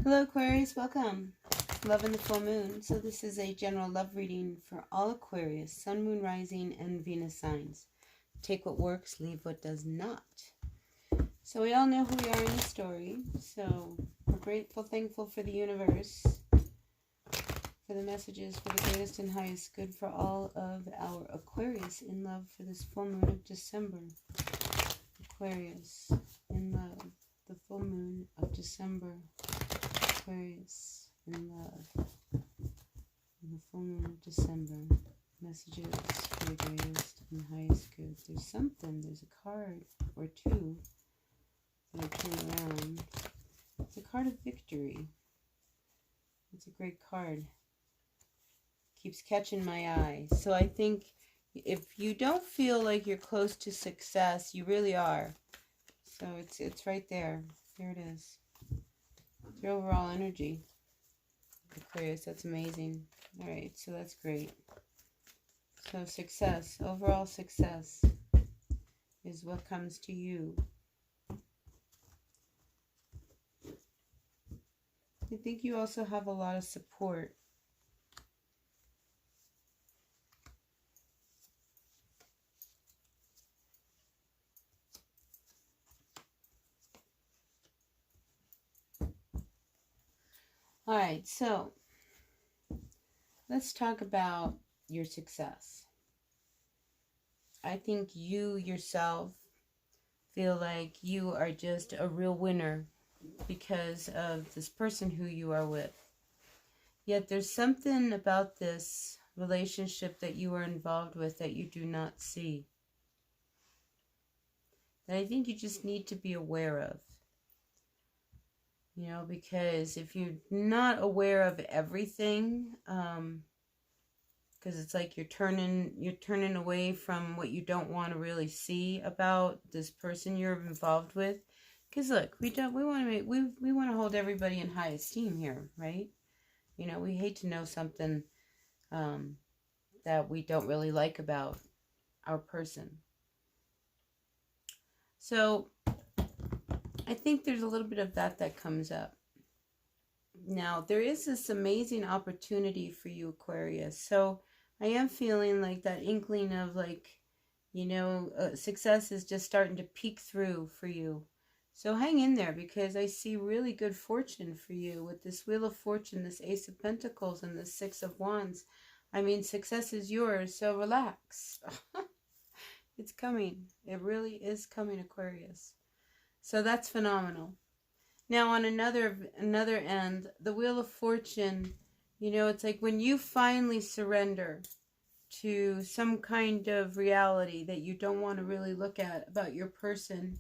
Hello Aquarius, welcome. Love in the full moon. So this is a general love reading for all Aquarius, Sun, Moon, Rising, and Venus signs. Take what works, leave what does not. So we all know who we are in the story. So we're grateful, thankful for the universe, for the messages, for the greatest and highest good for all of our Aquarius in love for this full moon of December. Aquarius in love, the full moon of December. Aquarius in love, in the full moon of December. Messages for the greatest and highest good. There's a card or two that I turn around. It's a card of victory. It's a great card. Keeps catching my eye. So I think if you don't feel like you're close to success, you really are. So it's right there. There it is. Your overall energy, Aquarius, that's amazing. All right, so that's great. So success, overall success is what comes to you. I think you also have a lot of support. All right, so let's talk about your success. I think you yourself feel like you are just a real winner because of this person who you are with. Yet there's something about this relationship that you are involved with that you do not see, that I think you just need to be aware of. You know, because if you're not aware of everything, because it's like you're turning away from what you don't want to really see about this person you're involved with. Because look, we want to hold everybody in high esteem here, right? You know, we hate to know something that we don't really like about our person. So I think there's a little bit of that comes up. Now, there is this amazing opportunity for you, Aquarius. So I am feeling like that inkling of like, you know, success is just starting to peek through for you. So hang in there, because I see really good fortune for you with this Wheel of Fortune, this Ace of Pentacles, and this Six of Wands. I mean, success is yours, so relax. It's coming. It really is coming, Aquarius. So that's phenomenal. Now on another end, the Wheel of Fortune, you know, it's like when you finally surrender to some kind of reality that you don't want to really look at about your person,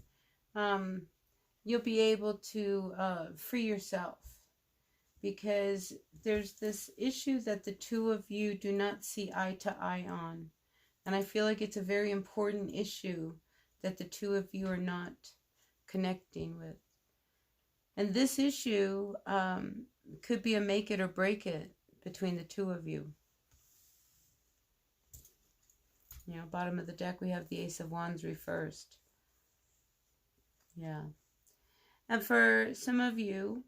you'll be able to free yourself, because there's this issue that the two of you do not see eye to eye on. And I feel like it's a very important issue that the two of you are not connecting with. And this issue could be a make it or break it between the two of you. You know, bottom of the deck, we have the Ace of Wands reversed. Yeah. And for some of you,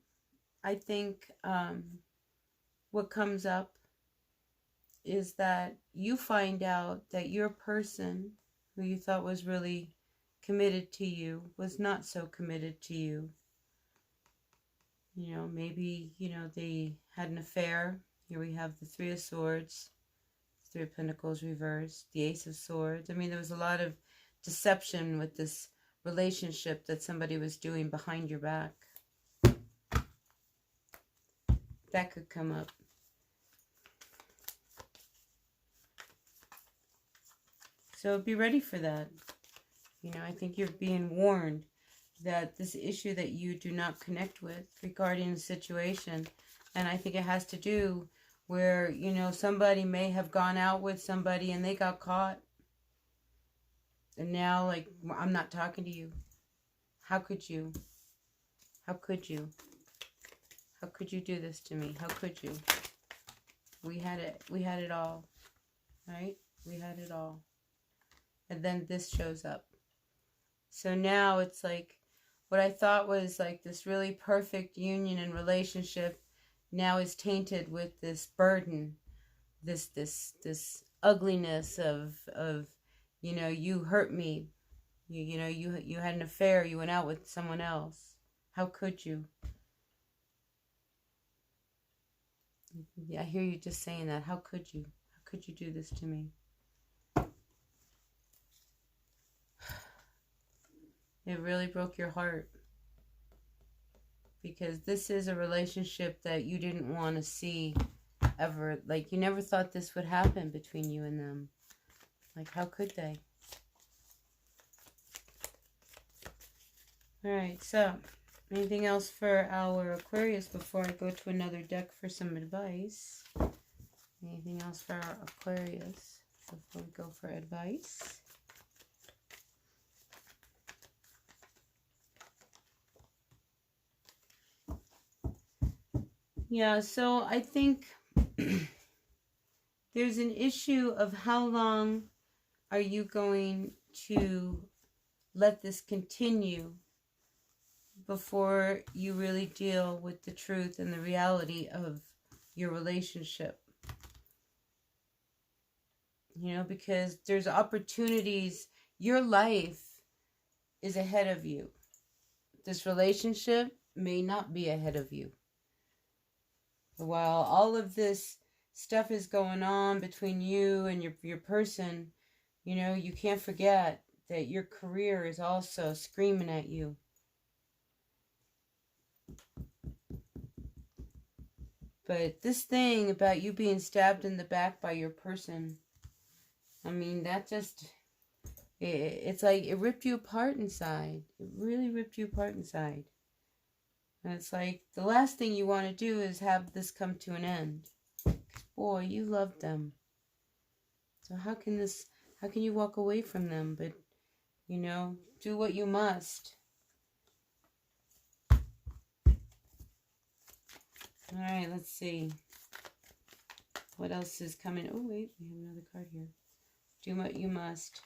I think what comes up is that you find out that your person who you thought was really committed to you was not so committed to you. You know, maybe, you know, they had an affair. Here we have the Three of Swords, Three of Pentacles reversed, the Ace of Swords. I mean, there was a lot of deception with this relationship that somebody was doing behind your back. That could come up. So be ready for that. You know, I think you're being warned that this issue that you do not connect with regarding the situation, and I think it has to do where, you know, somebody may have gone out with somebody and they got caught. And now, like, I'm not talking to you. How could you? How could you? How could you do this to me? How could you? We had it all, right? We had it all. And then this shows up. So now it's like, what I thought was like this really perfect union and relationship now is tainted with this burden, this ugliness of you know, you hurt me, you know, you had an affair, you went out with someone else. How could you? Yeah, I hear you just saying that. How could you? How could you do this to me? It really broke your heart. Because this is a relationship that you didn't want to see ever. Like, you never thought this would happen between you and them. Like, how could they? Alright, so, anything else for our Aquarius before I go to another deck for some advice? Anything else for our Aquarius before we go for advice? Yeah, so I think there's an issue of how long are you going to let this continue before you really deal with the truth and the reality of your relationship. You know, because there's opportunities. Your life is ahead of you. This relationship may not be ahead of you. While all of this stuff is going on between you and your person, you know, you can't forget that your career is also screaming at you. But this thing about you being stabbed in the back by your person, I mean, that just, it's like it ripped you apart inside. It really ripped you apart inside. And it's like the last thing you want to do is have this come to an end. Boy, you loved them. So how can you walk away from them? But, you know, do what you must. All right, let's see. What else is coming? Oh, wait, we have another card here. Do what you must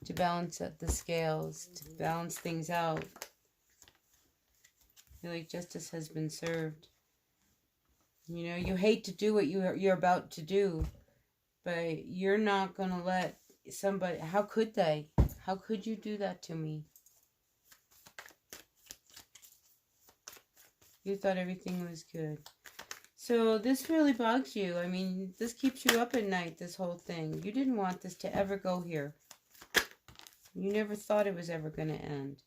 to balance up the scales, to balance things out. I feel like justice has been served. You know, you hate to do what you're about to do, but you're not going to let somebody... How could they? How could you do that to me? You thought everything was good. So this really bugs you. I mean, this keeps you up at night, this whole thing. You didn't want this to ever go here. You never thought it was ever going to end.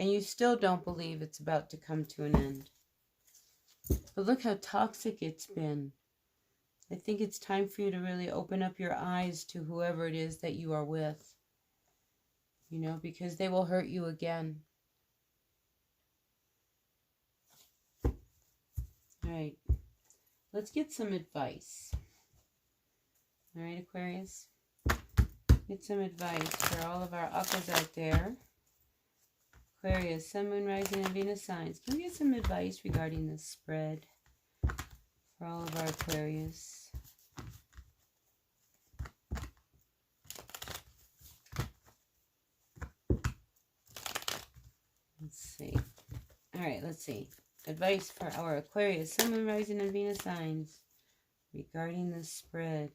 And you still don't believe it's about to come to an end. But look how toxic it's been. I think it's time for you to really open up your eyes to whoever it is that you are with. You know, because they will hurt you again. All right. Let's get some advice. All right, Aquarius. Get some advice for all of our Aquas out there. Aquarius, Sun, Moon, Rising, and Venus signs. Can we get some advice regarding this spread for all of our Aquarius? Let's see. All right, let's see. Advice for our Aquarius, Sun, Moon, Rising, and Venus signs regarding this spread.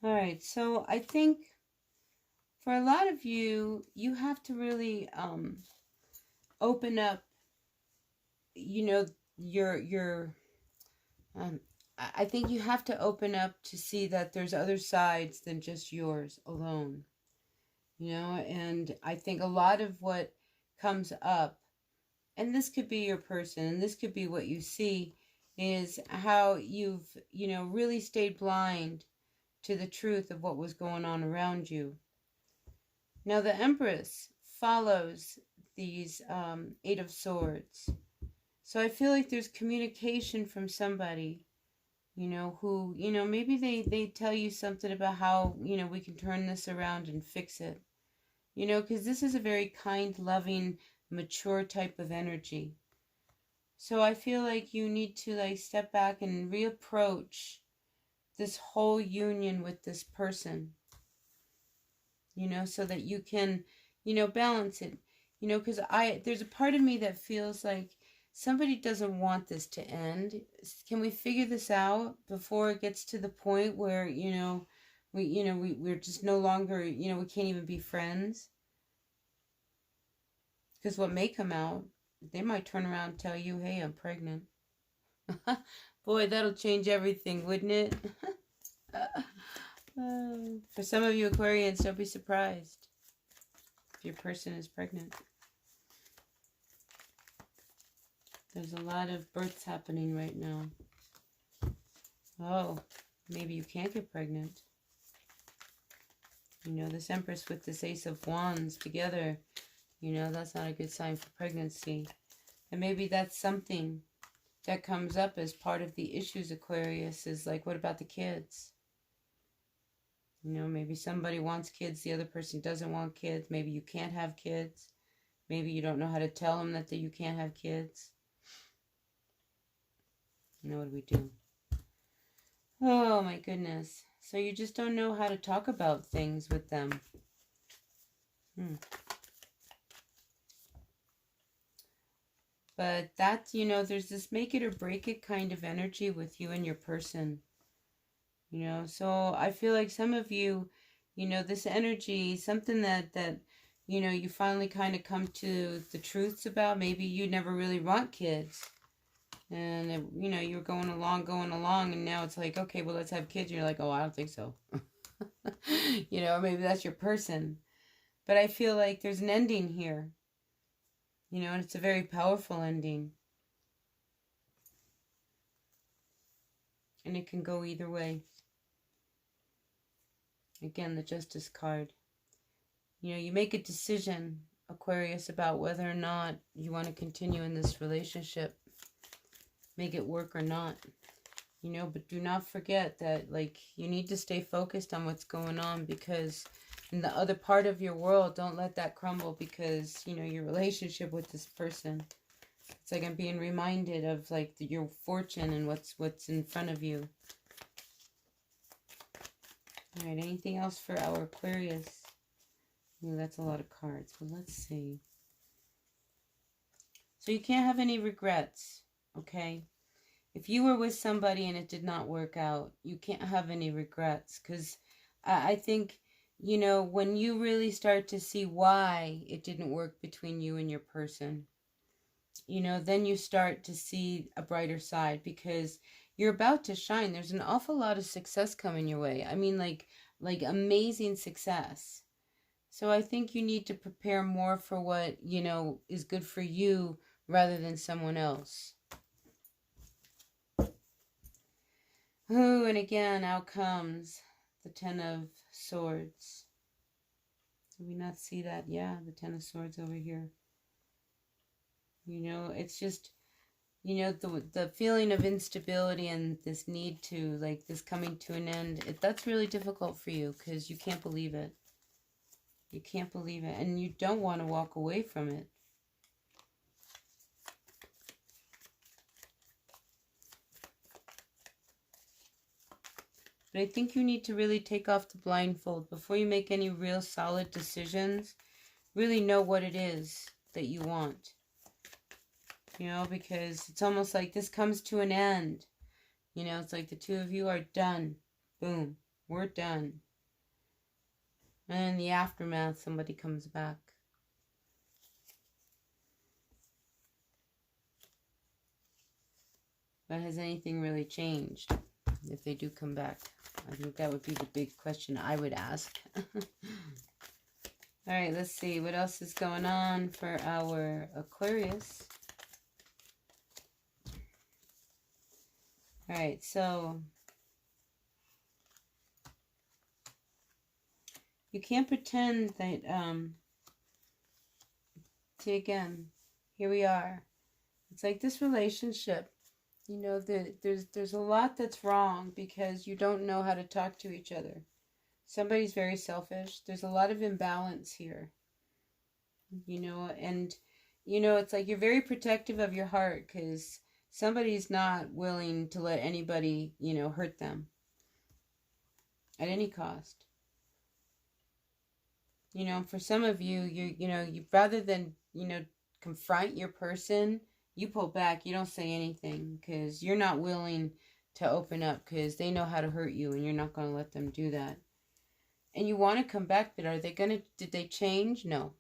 All right, so I think for a lot of you, you have to really open up, you know, I think you have to open up to see that there's other sides than just yours alone, you know, and I think a lot of what comes up, and this could be your person, and this could be what you see, is how you've, you know, really stayed blind to the truth of what was going on around you. Now the Empress follows these Eight of Swords. So I feel like there's communication from somebody, you know, who, you know, maybe they tell you something about how, you know, we can turn this around and fix it. You know, because this is a very kind, loving, mature type of energy. So I feel like you need to like step back and reapproach this whole union with this person, you know, so that you can, you know, balance it, you know, because there's a part of me that feels like somebody doesn't want this to end. Can we figure this out before it gets to the point where, you know, we're just no longer, you know, we can't even be friends? Because what may come out, they might turn around and tell you, hey, I'm pregnant. Boy, that'll change everything, wouldn't it? For some of you Aquarians, don't be surprised if your person is pregnant. There's a lot of births happening right now. Oh, maybe you can't get pregnant. You know, this Empress with this Ace of Wands together, you know, that's not a good sign for pregnancy. And maybe that's something that comes up as part of the issues, Aquarius, is like, what about the kids? You know, maybe somebody wants kids, the other person doesn't want kids. Maybe you can't have kids. Maybe you don't know how to tell them that you can't have kids. You know, what do we do? Oh, my goodness. So you just don't know how to talk about things with them. But that's, you know, there's this make it or break it kind of energy with you and your person. You know, so I feel like some of you, you know, this energy, something that you know, you finally kind of come to the truths about. Maybe you never really want kids. And, you know, you're going along, and now it's like, okay, well, let's have kids. And you're like, oh, I don't think so. You know, maybe that's your person. But I feel like there's an ending here. You know, and it's a very powerful ending. And it can go either way. Again, the Justice card. You know, you make a decision, Aquarius, about whether or not you want to continue in this relationship. Make it work or not. You know, but do not forget that, like, you need to stay focused on what's going on, because in the other part of your world, don't let that crumble, because, you know, your relationship with this person, it's like I'm being reminded of, like, your fortune and what's in front of you. All right, anything else for our Aquarius? Ooh, that's a lot of cards, but let's see. So you can't have any regrets, okay? If you were with somebody and it did not work out, you can't have any regrets, because I think, you know, when you really start to see why it didn't work between you and your person, you know, then you start to see a brighter side, because you're about to shine. There's an awful lot of success coming your way. I mean, like amazing success. So I think you need to prepare more for what, you know, is good for you rather than someone else. Oh, and again, out comes the Ten of Swords. Did we not see that? Yeah, the Ten of Swords over here. You know, it's just, you know, the feeling of instability and this need to, like, this coming to an end, that's really difficult for you, because you can't believe it. You can't believe it, and you don't want to walk away from it. But I think you need to really take off the blindfold before you make any real solid decisions. Really know what it is that you want. You know, because it's almost like this comes to an end. You know, it's like the two of you are done. Boom. We're done. And in the aftermath, somebody comes back. But has anything really changed if they do come back? I think that would be the big question I would ask. All right, let's see. What else is going on for our Aquarius? All right, so you can't pretend that, see, again, here we are. It's like this relationship, You know, there's a lot that's wrong because you don't know how to talk to each other. Somebody's very selfish. There's a lot of imbalance here. You know, and, you know, it's like you're very protective of your heart because somebody's not willing to let anybody, you know, hurt them at any cost. You know, for some of you, you rather than, you know, confront your person, you pull back. You don't say anything because you're not willing to open up because they know how to hurt you and you're not going to let them do that. And you want to come back, but did they change? No.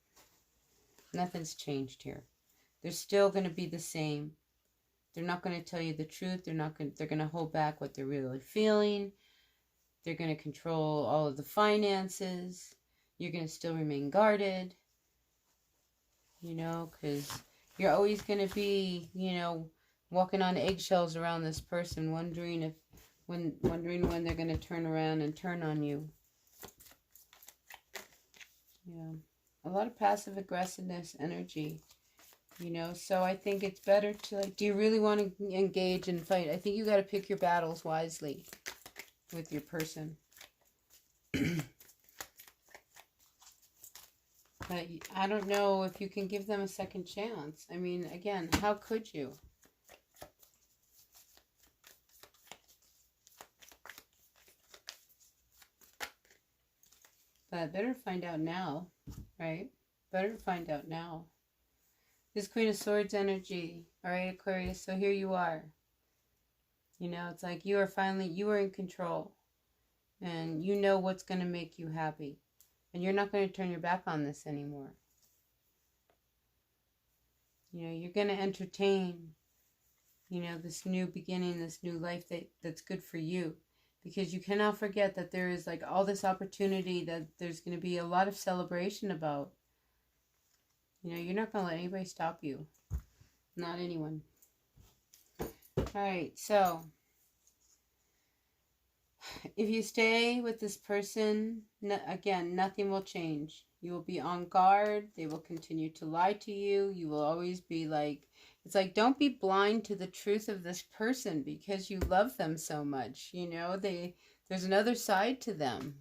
Nothing's changed here. They're still going to be the same. They're not going to tell you the truth. They're going to hold back what they're really feeling. They're going to control all of the finances. You're going to still remain guarded. You know, because you're always going to be, you know, walking on eggshells around this person, wondering when they're going to turn around and turn on you. Yeah. A lot of passive aggressiveness energy, you know, so I think it's better to, like, do you really want to engage and fight? I think you got to pick your battles wisely with your person. But I don't know if you can give them a second chance. I mean, again, how could you? But better find out now, right? Better find out now. This Queen of Swords energy. All right, Aquarius. So here you are. You know, it's like you are in control. And you know what's going to make you happy. And you're not going to turn your back on this anymore. You know, you're going to entertain, you know, this new beginning, this new life that's good for you. Because you cannot forget that there is, like, all this opportunity that there's going to be a lot of celebration about. You know, you're not going to let anybody stop you. Not anyone. All right, so if you stay with this person, again, nothing will change. You will be on guard. They will continue to lie to you. You will always be like, it's like, don't be blind to the truth of this person because you love them so much. You know, there's another side to them.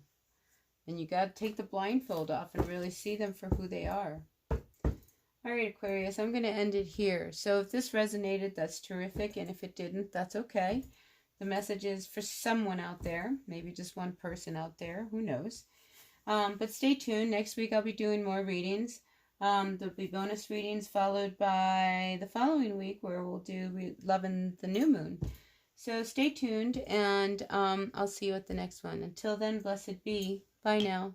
And you got to take the blindfold off and really see them for who they are. All right, Aquarius, I'm going to end it here. So if this resonated, that's terrific. And if it didn't, that's okay. The message is for someone out there, maybe just one person out there, who knows. But stay tuned. Next week I'll be doing more readings. There'll be bonus readings followed by the following week where we'll do Love in the New Moon. So stay tuned and I'll see you at the next one. Until then, blessed be. Bye now.